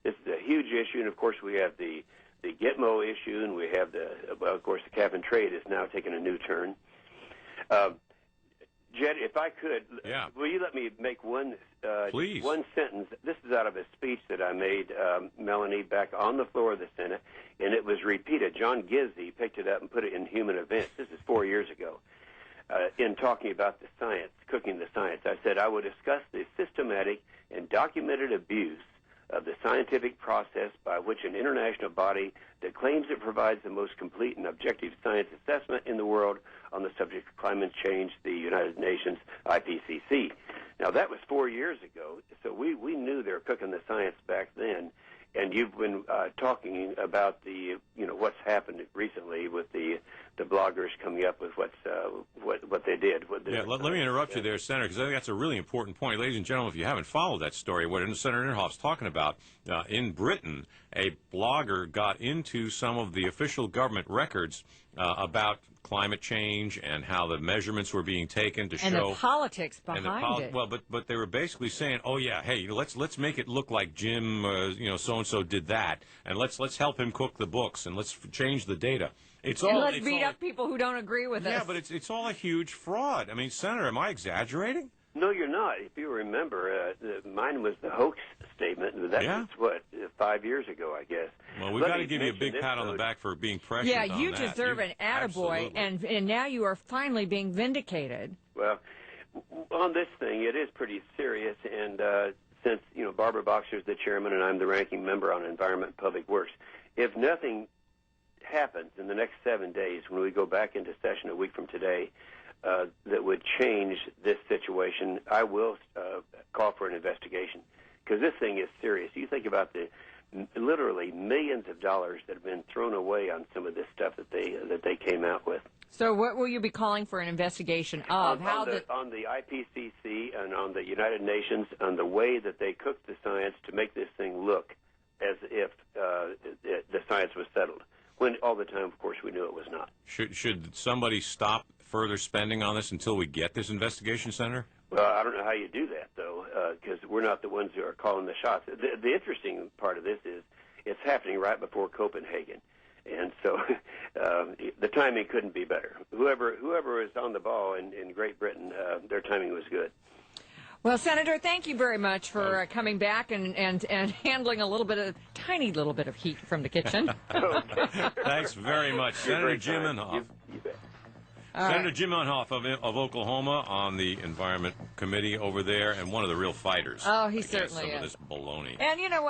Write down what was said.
This is a huge issue, and of course we have the Gitmo issue, and we have of course, the cap and trade is now taking a new turn. Jed, if I could, will you let me make one sentence? This is out of a speech that I made, Melanie, back on the floor of the Senate, and it was repeated. John Gizzi picked it up and put it in Human Events. This is 4 years ago. In talking about the science, cooking the science, I said, I will discuss the systematic and documented abuse of the scientific process by which an international body that claims it provides the most complete and objective science assessment in the world on the subject of climate change, the United Nations IPCC. Now, that was 4 years ago, so we knew they were cooking the science back then. And you've been talking about what's happened recently with the bloggers coming up with what they did. Let me interrupt you there, Senator, because I think that's a really important point. Ladies and gentlemen, if you haven't followed that story, what Senator Inhofe's talking about, in Britain, a blogger got into some of the official government records about climate change and how the measurements were being taken to show and the politics behind it. Well, but they were basically saying, oh yeah, hey, let's make it look like Jim, so and so did that, and let's help him cook the books, and let's change the data. Let's beat up people who don't agree with us. Yeah, but it's all a huge fraud. I mean, Senator, am I exaggerating? No, you're not. If you remember, mine was the hoax statement. That was, 5 years ago, I guess. Well, we've got to give you a big pat on the back for being prescient. Yeah, you deserve an attaboy, and now you are finally being vindicated. Well, on this thing, it is pretty serious, and since, Barbara Boxer is the chairman and I'm the ranking member on Environment and Public Works, if nothing happens in the next 7 days when we go back into session a week from today, that would change this situation, I will call for an investigation, because this thing is serious. You think about the literally millions of dollars that have been thrown away on some of this stuff that they came out with. So what will you be calling for an investigation of? On the IPCC and on the United Nations, on the way that they cooked the science to make this thing look as if the science was settled, when all the time, of course, we knew it was not. Should somebody stop further spending on this until we get this investigation, Senator? Well, I don't know how you do that, though, because we're not the ones who are calling the shots. The interesting part of this is it's happening right before Copenhagen, and so the timing couldn't be better. Whoever is on the ball in Great Britain, their timing was good. Well, Senator, thank you very much for coming back and handling tiny little bit of heat from the kitchen. Okay. Thanks very much, Senator Jim Inhofe. You bet. Senator Jim Inhofe of Oklahoma on the Environment Committee over there, and one of the real fighters. Oh, he certainly is. Some of this baloney. And you know what?